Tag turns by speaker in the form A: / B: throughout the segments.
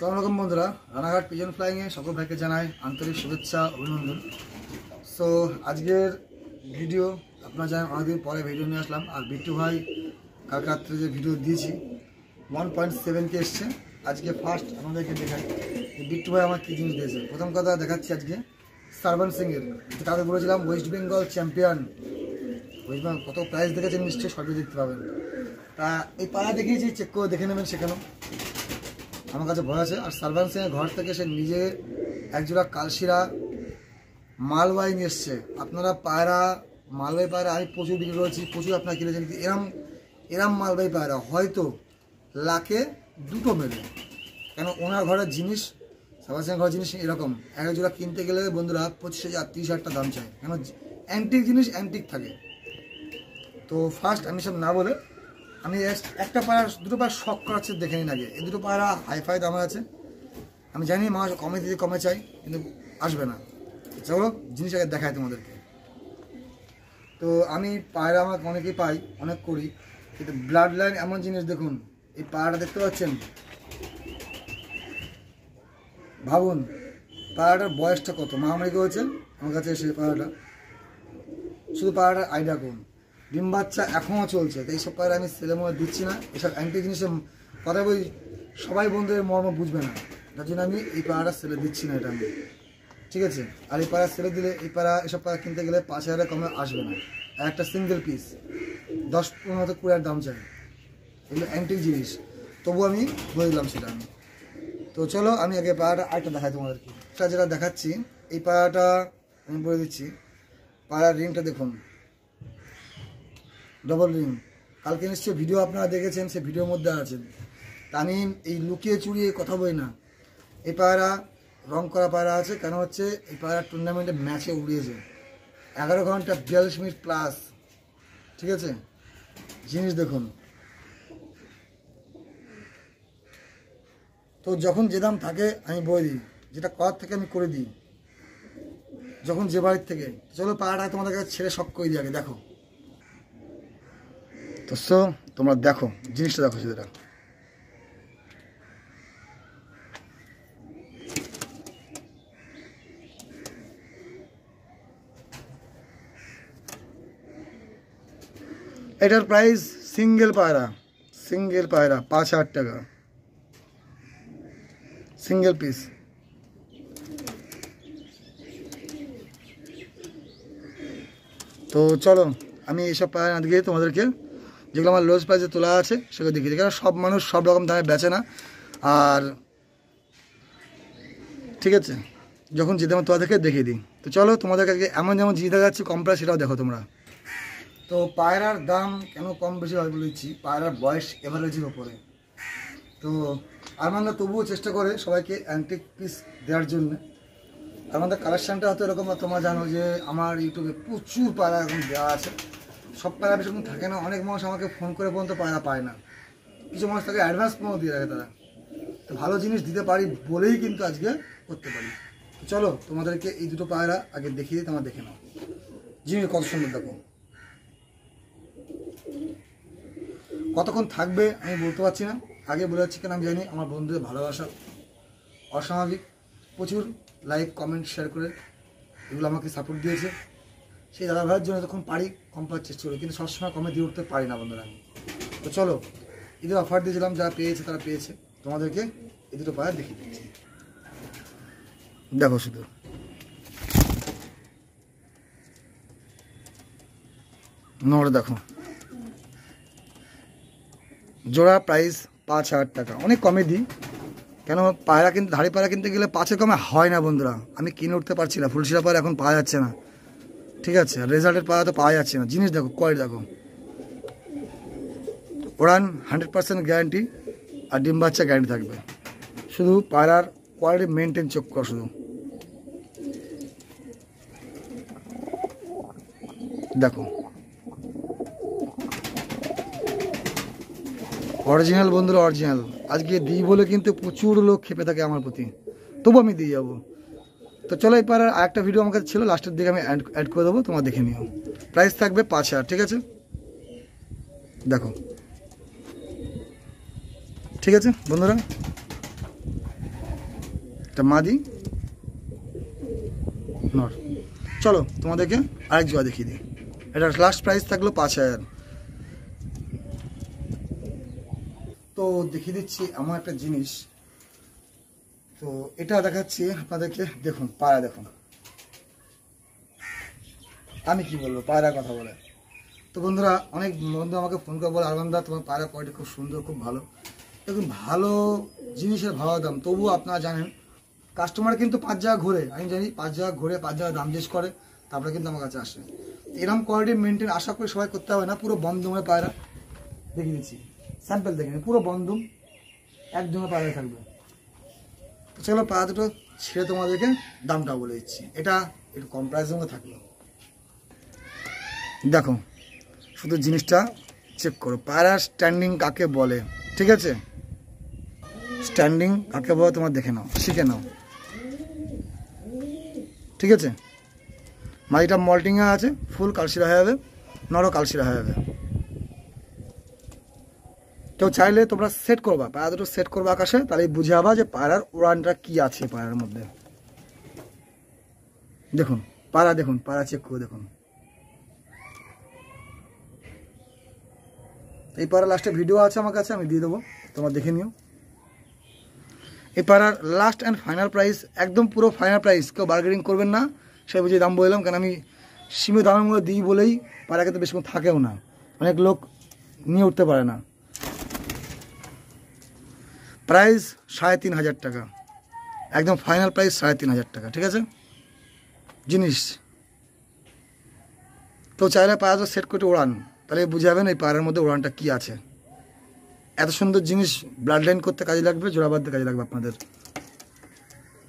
A: আসসালামু আলাইকুম বন্ধুরা, রানাঘাট পিজন ফ্লাইংয়ে সকল ভাইকে জানাই আন্তরিক শুভেচ্ছা অভিনন্দন। সো আজকের ভিডিও আপনারা জানেন অনেকদিন পরে ভিডিও নিয়ে আসলাম। আর বিট্টু ভাই কালকে রাত্রে যে ভিডিও দিয়েছি 1.7K এসছে। আজকে ফার্স্ট আমাদেরকে দেখাই বিট্টু ভাই আমার কী জিনিস দিয়েছে। প্রথম কথা দেখাচ্ছি আজকে সার্ভান সিংয়ের, তাদের বলেছিলাম West Bengal champion. West Bengal কত প্রাইজ দেখেছেন নিশ্চয়ই সবই দেখতে পাবেন। তা এই পাড়া দেখিয়েছি, চেক করে দেখে নেবেন সেখানেও আমার কাছে ভয় আছে। আর সার্ভান সিংয়ের ঘর থেকে সে নিজে একজোড়া কালশিরা মালবাই নিয়ে এসছে। আপনারা পায়রা মালবাই পায়রা আমি প্রচুর বিক্রি করেছি, প্রচুর আপনারা কিনেছেন, কিন্তু এরম মালবাই পায়রা হয়তো লাখে দুটো মেলে। কেন ওনার ঘরের জিনিস, সার্ভান সিংয়ের ঘরের জিনিস এরকম এক জোড়া কিনতে গেলে বন্ধুরা 25,000 30,000 দাম চায়। কেন অ্যান্টিক জিনিস অ্যান্টিক থাকে। তো ফার্স্ট আমি সব না বলে আমি একটা পায়রা দুটো পায়রা শখ করাচ্ছে দেখে নিন আগে। এই দুটো পায়রা হাইফাই দামে আছে। আমি জানি মাছ কমে দিতে কমে চাই, কিন্তু আসবে না। চলো জিনিস আগে দেখাই তোমাদেরকে। তো আমি পায়রা আমার অনেকেই পাই, অনেক করি, কিন্তু ব্লাড লাইন এমন জিনিস দেখুন। এই পায়রাটা দেখতে পাচ্ছেন, ভাবুন পায়রাটার বয়সটা কত। মহামারী হয়েছে আমার কাছে এসে পায়রাটা, শুধু পায়রাটার আইডিয়া করুন। ডিম বাচ্চা এখনও চলছে। তো এইসব পায়রা আমি ছেলে মনে দিচ্ছি না। এসব অ্যান্টি জিনিসের কথা বলি, সবাই বন্ধুদের মর্ম বুঝবে না, যার জন্য আমি এই পায়রাটা ছেলে দিচ্ছি না। এটা আমি ঠিক আছে। আর এই পায়রা ছেলে দিলে এই পায়রা এসব পায়রা কিনতে গেলে 5,000 কমে আসবে না। আর একটা সিঙ্গেল পিস 10-15-20 দাম চাই। এগুলো অ্যান্টিক জিনিস, তবু আমি বলে দিলাম সেটা আমি। তো চলো আমি আগে পায়রাটা আরেকটা দেখাই তোমাদেরকে। এটা যেটা দেখাচ্ছি এই পায়রাটা আমি বলে দিচ্ছি। পায়রার রিংটা দেখুন, ডবল রিং। কালকে নিশ্চয়ই ভিডিও আপনারা দেখেছেন, সেই ভিডিওর মধ্যে আছেন। তা আমি এই লুকিয়ে চুরিয়ে কথা বলি না। এই পায়রা রং করা পায়রা আছে। কেন হচ্ছে এই পায়রা টুর্নামেন্টে ম্যাচে উড়িয়েছে 11 ঘন্টা 42 মিনিট প্লাস। ঠিক আছে, জিনিস দেখুন। তো যখন যে দাম থাকে আমি বলে দিই, যেটা করার থেকে আমি করে দিই, যখন যে বাড়ির থেকে। চলো পায়রাটা তোমাদের কাছে ছেড়ে শখ করে দিই আগে, দেখো। তো তোমরা দেখো জিনিসটা, দেখো সেটা। এটার প্রাইস সিঙ্গেল পায়রা 5,000 টাকা সিঙ্গেল পিস। তো চলো আমি এইসব পায়রা না দিয়ে তোমাদেরকে যেগুলো আমার লোজ প্রাইসে তোলা আছে সেগুলো দেখিয়ে দিই। কারণ সব মানুষ সব রকম দামে বেচে না। আর ঠিক আছে, যখন যে দামে তোমাদেরকে দেখিয়ে দিই। তো চলো তোমাদের কাছে এমন যেমন জিনিস দেখাচ্ছি কম প্রাইস, সেটাও দেখো তোমরা। তো পায়রার দাম কেন কম বেশি হয় বলে দিচ্ছি, পায়রার বয়স এভারেজের ওপরে। তো আরমানদা তবুও চেষ্টা করে সবাইকে অ্যান্টিক পিস দেওয়ার জন্য। আমাদের কালেকশানটা হয়তো এরকম, তোমরা জানো যে আমার ইউটিউবে প্রচুর পায়রা এখন দেওয়া আছে। সব পায়রা বেশিক্ষণ থাকে না। অনেক মানুষ আমাকে ফোন করে পর্যন্ত পায়রা পায় না। কিছু মানুষ তাকে অ্যাডভান্স পর্যন্ত দিয়ে রাখে তারা। তো ভালো জিনিস দিতে পারি বলেই কিন্তু আজকে করতে পারি। চলো তোমাদেরকে এই দুটো পায়রা আগে দেখিয়ে দিই, তোমরা দেখে নাও জিনিস কত সুন্দর। দেখো কতক্ষণ থাকবে আমি বলতে পারছি না, আগে বলে যাচ্ছি। কেন আমি জানি আমার বন্ধুদের ভালোবাসা অস্বাভাবিক। প্রচুর লাইক কমেন্ট শেয়ার করে এগুলো আমাকে সাপোর্ট দিয়েছে। সেই দাদা ভাইয়ের জন্য যখন পারি কম পাওয়ার চেষ্টা করি, কিন্তু সবসময় কমে দিয়ে উঠতে পারি না বন্ধুরা আমি। তো চলো ঈদের অফার দিয়েছিলাম, যারা পেয়েছে তারা পেয়েছে। তোমাদেরকে এই দুটো পায়রা দেখিয়ে দিচ্ছি, দেখো শুধু। নোড় দেখো, জোড়া প্রাইস 5,000 টাকা। অনেক কমে দিই, কেন পায়রা কিন্তু ধাড়ি পায়রা কিনতে গেলে 5-এর কমে হয় না বন্ধুরা। আমি কিনে উঠতে পারছি না, ফুলশিরা পায়রা এখন পাওয়া যাচ্ছে না। ঠিক আছে, আর রেজাল্টের পায়রা তো পাওয়া যাচ্ছে না। জিনিস দেখো, কোয়ালিটি দেখো। ওড়ান 100% গ্যারান্টি, আর ডিম বাচ্চা গ্যারান্টি থাকবে। শুধু পায়রার কোয়ালিটি মেনটেন চেক কর শুধু। দেখো অরিজিনাল বন্ধুরা, অরিজিনাল। আজকে দিই বলে কিন্তু প্রচুর লোক খেপে থাকে আমার প্রতি, তবু আমি দিয়ে যাবো। তো চলো এই পায়রার আরেকটা ভিডিও আমার কাছে ছিল, লাস্টের দিকে আমি অ্যাড করে দেবো, তোমরা দেখে নিও। প্রাইস থাকবে 5,000। ঠিক আছে, দেখো। ঠিক আছে বন্ধুরা, এটা মাদি নর। চলো তোমাদেরকে আরেক জোড়া দেখিয়ে দিই। এটা লাস্ট প্রাইস থাকলো 5000। তো দেখিয়ে দিচ্ছি আমার একটা জিনিস। তো এটা দেখাচ্ছি আপনাদেরকে, দেখুন পায়রা দেখুন, আমি কি বলবো পায়রা কথা বলে। তো বন্ধুরা অনেক বন্ধু আমাকে ফোন করে বলে আরমানদা তোমার পায়রা কোয়ালিটি খুব সুন্দর, খুব ভালো। দেখুন ভালো জিনিসের ভালো দাম, তবুও আপনারা জানেন কাস্টমার কিন্তু 5 জায়গা ঘুরে, আমি জানি 5 জায়গা ঘুরে 5 জায়গা দাম জিজ্ঞেস করে তারপরে কিন্তু আমার কাছে আসে। এরকম কোয়ালিটি মেনটেন আশা করি সবাই করতে হবে না। পুরো বন্ধুমের পায়রা দেখিয়ে দিচ্ছি, স্যাম্পল দেখে নিন, পুরো বন্ধুম একজনের পায়রা থাকবে। তো চলো পায়রা দুটো ছেড়ে তোমাদেরকে দামটা বলে দিচ্ছি। এটা একটু কম প্রাইসের মধ্যে থাকলো। দেখো শুধু জিনিসটা চেক করো, পায়রা স্ট্যান্ডিং কাকে বলে, ঠিক আছে? স্ট্যান্ডিং কাকে বলে তোমার দেখে নাও, শিখে নাও, ঠিক আছে? মাটিটা মল্টিংয়ে আছে, ফুল কালশিরা হয়ে যাবে, নরও কালশিরা হয়ে যাবে। কেউ চাইলে তোমরা সেট করবা, পায়রা দুটো সেট করবা আকাশে, তাহলে বুঝে যাবা যে পায়রার উড়ানটা কি আছে পায়রার মধ্যে। দেখুন পায়রা, দেখুন পায়রা চেক করে দেখুন। এই পায়রা লাস্টে ভিডিও আছে আমার কাছে, আমি দিয়ে দেবো, তোমরা দেখে নিও। এই পায়রার লাস্ট অ্যান্ড ফাইনাল প্রাইস, একদম পুরো ফাইনাল প্রাইস, কেউ বার্গেনিং করবেন না, সে বুঝে দাম বললাম। কারণ আমি সীমিত দামের মধ্যে দিই বলেই পায়রা কিন্তু বেশিক্ষণ থাকেও না, অনেক লোক নিয়ে উঠতে পারে না। প্রাইস 3500 টাকা, একদম ফাইনাল প্রাইস 3500 টাকা, ঠিক আছে? জিনিস তো চাইলে পায়রা সেট করে ওড়ান, তাহলে বুঝে যাবেন এই পায়রার মধ্যে ওড়ানটা কি আছে। এত সুন্দর জিনিস ব্লাড লাইন করতে কাজে লাগবে, জোড়া বাঁধতে কাজে লাগবে আপনাদের।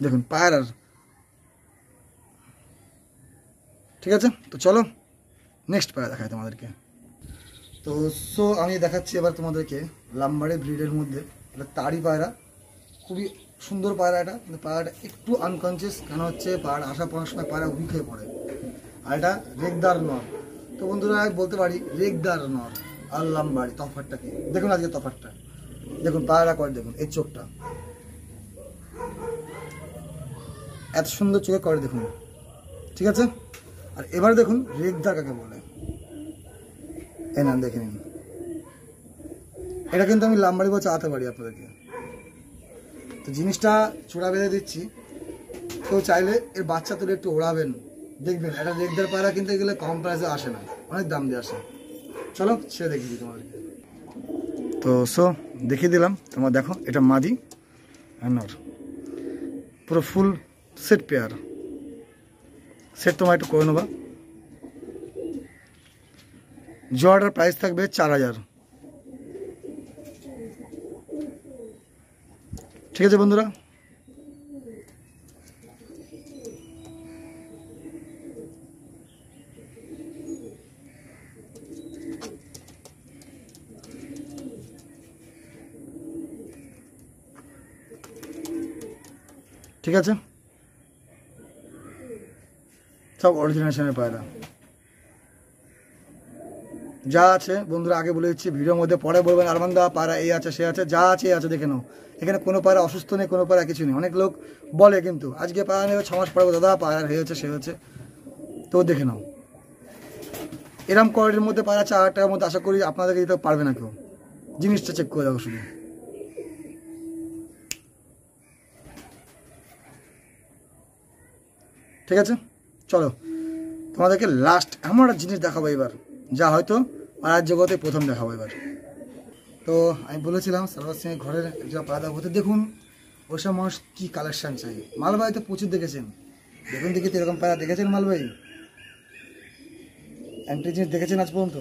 A: দেখুন পায়রার, ঠিক আছে? তো চলো নেক্সট পায়রা দেখাই তোমাদেরকে। তো আমি দেখাচ্ছি এবার তোমাদেরকে লাম্বারের ব্রিডের মধ্যে এটা তারি পায়রা, খুবই সুন্দর পায়রা। এটা কিন্তু পায়রাটা একটু আনকনসিয়াস, কেন হচ্ছে পায়রা আসা পড়ার সময় পায়রা উইক হয়ে পড়ে। আর এটা রেগদার নর। তো বন্ধুরা আমি বলতে পারি রেগদার নর আর লাম্বারি তফাতটা কি, দেখুন আজকে তফাতটা দেখুন, পায়রা করে দেখুন, এই চোখটা এত সুন্দর চোখে করে দেখুন, ঠিক আছে? আর এবার দেখুন রেগদার কাকে বলে, এই না দেখে নিন। এটা কিন্তু আমি লাম্বারি বলে চালাতে পারি আপনাদেরকে। তো জিনিসটা চূড়া বেঁধে দিচ্ছি, কেউ চাইলে এর বাচ্চা তুলে একটু ওড়াবেন, দেখবেন এটা রেগদার পায়রা কিন্তু এগুলো কম প্রাইসে আসে না, অনেক দাম দিয়ে আসে। চলো ছেড়ে দেখিয়ে দিই তোমাদেরকে। তো দেখিয়ে দিলাম, তোমরা দেখো এটা মাদি আর নর, পুরো ফুল সেট পেয়ার। সেট তোমার একটু করে নেবা। জোড়াটার প্রাইস থাকবে 4000, ঠিক আছে বন্ধুরা? ঠিক আছে, সব অরিজিনেশনের পায়রা যা আছে বন্ধুরা, আগে বলে দিচ্ছি ভিডিওর মধ্যে, পরে বলবেন আরমানদা পায়রা এই আছে সে আছে, যা আছে আছে দেখে নাও। এখানে কোনো পায়রা অসুস্থ নেই, কোনো পায়রা কিছু নেই। অনেক লোক বলে কিন্তু আজকে পায়রা নেবে 6 মাস পরে দাদা পায়রা হয়েছে সে হচ্ছে, তো দেখে নাও। এরকম কোয়ালিটির মধ্যে পায়রা 4000 টাকার মধ্যে আশা করি আপনাদেরকে দিতে পারবে না কেউ। জিনিসটা চেক করে দেখো শুধু, ঠিক আছে? চলো তোমাদেরকে লাস্ট এমন একটা জিনিস দেখাবো এবার, যা হয়তো পায়রার জগতে প্রথম দেখাবো এবার। তো আমি বলেছিলাম সালবার সিংয়ের ঘরের যা পায়রা হতে, দেখুন ওইসব মানুষ কী কালেকশান চাই। মালবাই তো প্রচুর দেখেছেন, দেখুন দেখি তো এরকম পায়রা দেখেছেন মালবাই? অ্যান্টি জিনিস দেখেছেন আজ পর্যন্ত?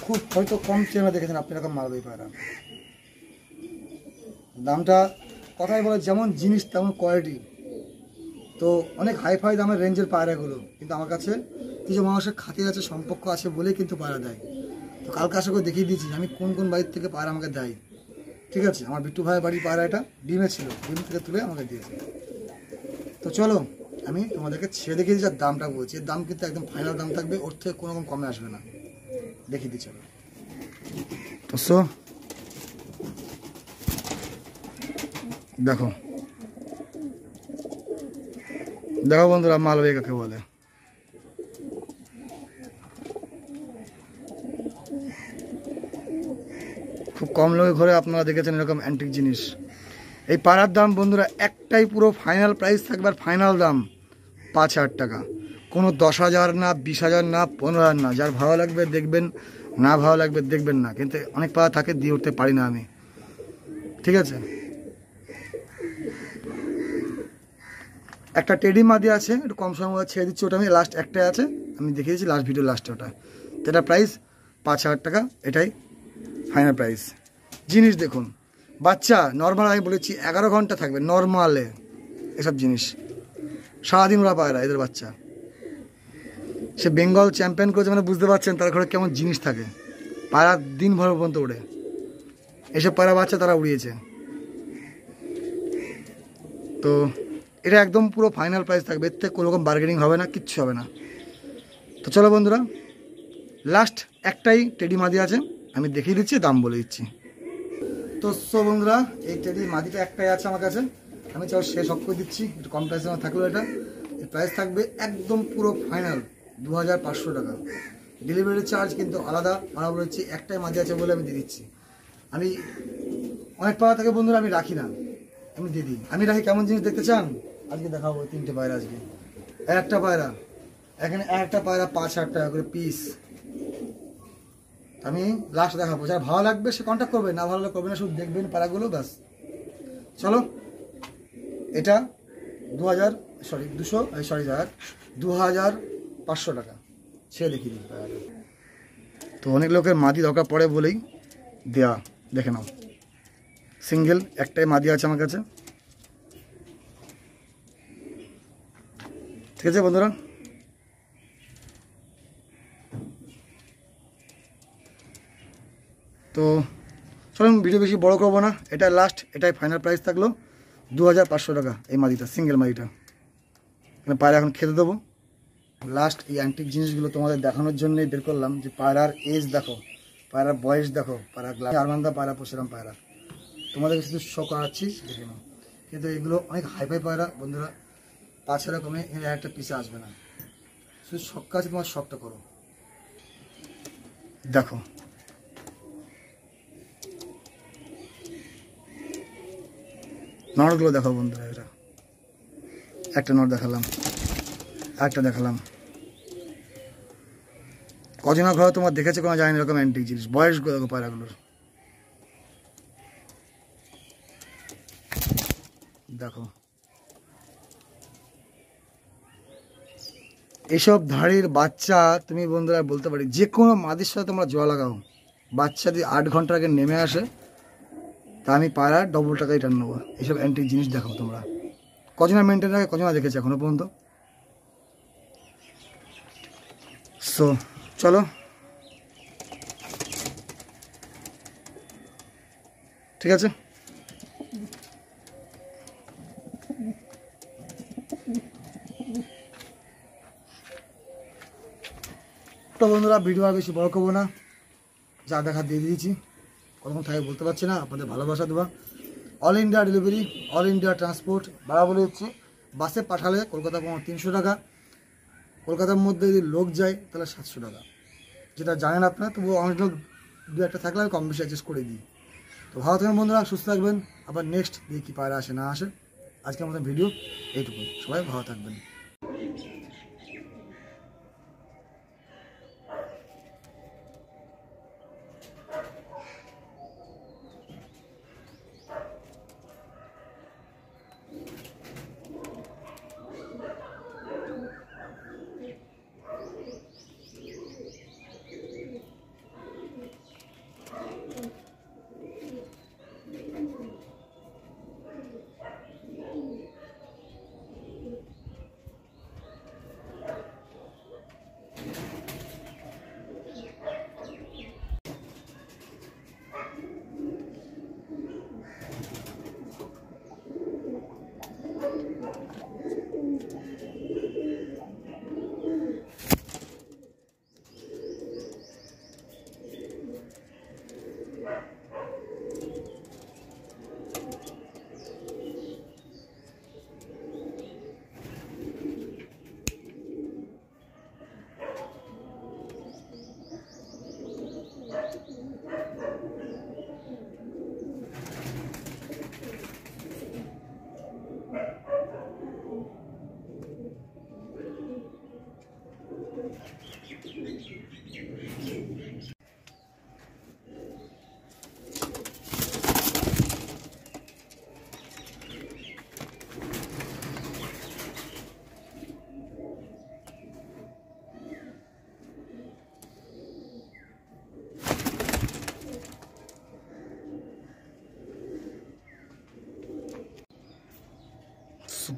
A: খুব হয়তো কম চেনে দেখেছেন আপনি এরকম মালবাই পায়রা। দামটা কথাই বলে, যেমন জিনিস তেমন কোয়ালিটি। তো অনেক হাইফাই দামের রেঞ্জের পায়রাগুলো, কিন্তু আমার কাছে কিছু মানুষের খাতির আছে, সম্পর্ক আছে বলেই কিন্তু পায়রা দেয়। তো কালকে আশা করে দেখিয়ে দিয়েছি আমি কোন কোন বাড়ির থেকে পায়রা আমাকে দেয়, ঠিক আছে? আমার বিট্টু ভাইয়ের বাড়ির পায়রা এটা ডিমে ছিল, ডিম থেকে তুলে আমাকে দিয়েছে। তো চলো আমি তোমাদেরকে ছেড়ে দেখিয়ে দিই, যার দামটা বলছি এর দাম কিন্তু একদম ফাইনাল দাম থাকবে, ওর থেকে কোনো রকম কমে আসবে না, দেখিয়ে দিই চলো। তো দেখো দেখো বন্ধুরা মালবাহী কাকে বলে। খুব কম লোকের ঘরে আপনারা দেখেছেন এরকম অ্যান্টিক জিনিস। এই পাড়ার দাম বন্ধুরা একটাই পুরো ফাইনাল প্রাইস থাকবে, আর ফাইনাল দাম 5,000 টাকা। কোনো 10,000 না, 20,000 না, 15,000 না। যার ভালো লাগবে দেখবেন, না ভালো লাগবে দেখবেন না। কিন্তু অনেক পাড়া থাকে দিয়ে উঠতে পারি না আমি, ঠিক আছে। একটা টেডি মাদি আছে, একটু কম সময় ছেড়ে দিচ্ছি, ওটা আমি লাস্ট একটাই আছে, আমি দেখিয়ে দিচ্ছি লাস্ট ভিডিও লাস্টে ওটা। তো এটা প্রাইস 5,000 টাকা, এটাই ফাইনাল প্রাইস। জিনিস দেখুন, বাচ্চা নর্মাল আমি বলেছি 11 ঘন্টা থাকবে নর্মালে। এসব জিনিস সারাদিন ওরা পায়রা, এদের বাচ্চা। সে বেঙ্গল চ্যাম্পিয়ন করেছে মানে বুঝতে পারছেন তার ঘরে কেমন জিনিস থাকে। পায়রা দিন ভর পর্যন্ত ওড়ে, এসব পায়রা বাচ্চা তারা উড়িয়েছে। তো এটা একদম পুরো ফাইনাল প্রাইস থাকবে, এর থেকে কোনো রকম বার্গেনিং হবে না, কিচ্ছু হবে না। তো চলো বন্ধুরা, লাস্ট একটাই টেডি মাদি আছে, আমি দেখিয়ে দিচ্ছি, দাম বলে দিচ্ছি। তো বন্ধুরা, এই টেডি মাদিটা একটাই আছে আমার কাছে, আমি চাও শেষ অফ করে দিচ্ছি। একটু কম প্রাইসে আমার থাকলো এটা। এর প্রাইস থাকবে একদম পুরো ফাইনাল 2,500 টাকা। ডেলিভারি চার্জ কিন্তু আলাদা। আমরা বলেছি একটাই মাদি আছে বলে আমি দিয়ে দিচ্ছি। আমি অনেক পাড়া থেকে বন্ধুরা আমি রাখি না, আমি দিয়ে দিই। আমি রাখি কেমন জিনিস দেখতে চান? আজকে দেখাবো 3টে পায়রা। আজকে একটা পায়রা, এখানে একটা পায়রা 5,000 টাকা করে পিস। আমি লাস্ট দেখাবো, যার ভালো লাগবে সে কন্ট্যাক্ট করবে, না ভালো লাগবে না, শুধু দেখবেন পায়রাগুলো ব্যাস। চলো, এটা 2,500 টাকা সে দেখিয়ে দিই পায়রাটা। তো অনেক লোকের মাদি দরকার পড়ে বলেই দেয়া, দেখে নাও। সিঙ্গেল একটাই মাদি আছে আমার কাছে, ঠিক আছে বন্ধুরা। তো চলুন ভিডিও বেশি বড় করবো না, এটা লাস্ট, এটাই ফাইনাল প্রাইস থাকলো 2,500 টাকা এই মাদিটা, সিঙ্গেল মাদিটা। মানে পায়রা এখন খেতে দেবো। লাস্ট এই অ্যান্টিক জিনিসগুলো তোমাদের দেখানোর জন্যই বের করলাম, যে পায়রার এজ দেখো, পায়রার বয়স দেখো, পায়রা আরমান্দা পায়রা পোষেরাম পায়রা তোমাদের শুধু শো করাচ্ছি, দেখে নাও। কিন্তু এগুলো অনেক হাইফাই পায়রা বন্ধুরা, 5,000 কমে এর একটা পিসে আসবে না। শুধু শখ আছে, তোমার শখটা করো। দেখো নড়গুলো দেখো বন্ধুরা, এটা একটা নড় দেখালাম, একটা দেখালাম। কজনা ঘর তোমার দেখেছে কোনো জানি এরকম অ্যান্টিক জিনিস, বয়সগুলো দেখো পায়রাগুলোর, দেখো। এসব ধাড়ির বাচ্চা তুমি বন্ধুরা বলতে পারি যে কোনো মাদির সাথে তোমরা জোয়া লাগাও, বাচ্চা যদি 8 ঘন্টা আগে নেমে আসে, তা আমি পায়রা ডবল টাকাই টান নেবো। এইসব অ্যান্টিক জিনিস দেখো তোমরা, কজনা মেনটেন রাখে, কজনা দেখেছে এখনো পর্যন্ত। সো চলো, ঠিক আছে। তো বন্ধুরা ভিডিও আর বেশি বড় করবো না, যা দেখা দিয়ে দিয়েছি। কতক্ষণ থাকে বলতে পারছি না, আপনাদের ভালোবাসা দেওয়া। All India delivery, all India transport. ভাড়া বলে দিচ্ছি, বাসে পাঠালে কলকাতা 300 টাকা, কলকাতার মধ্যে যদি লোক যায় তাহলে 700 টাকা। যেটা জানেন আপনারা, তবু অনেক লোক 2-1টা থাকলে আমি কম বেশি অ্যাডজাস্ট করে দিই। তো ভালো থাকবেন বন্ধুরা, সুস্থ থাকবেন। আবার নেক্সট দিয়ে কী পায়রা আসে না আসে। আজকের মতো ভিডিও এইটুকু, সবাই ভালো থাকবেন।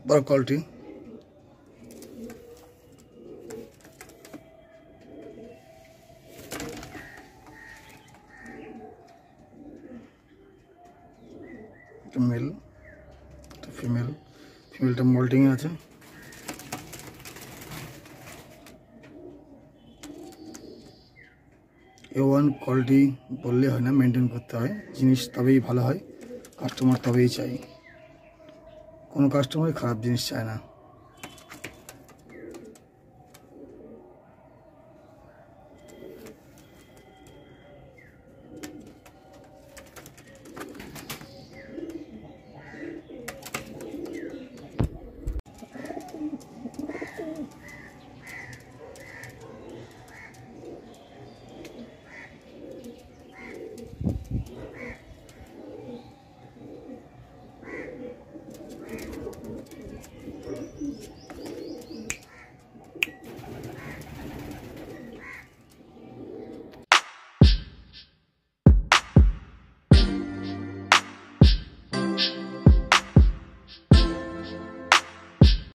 A: বড় কোয়ালিটি। মেল, ফিমেল, ফিমেলটা মোল্টিং এ আছে। A1 কোয়ালিটি বললে হয় না, মেনটেন করতে হয়, জিনিস তবেই ভালো হয়, কাস্টমার তবেই চাই, কোনো কাস্টমারই খারাপ জিনিস চায় না।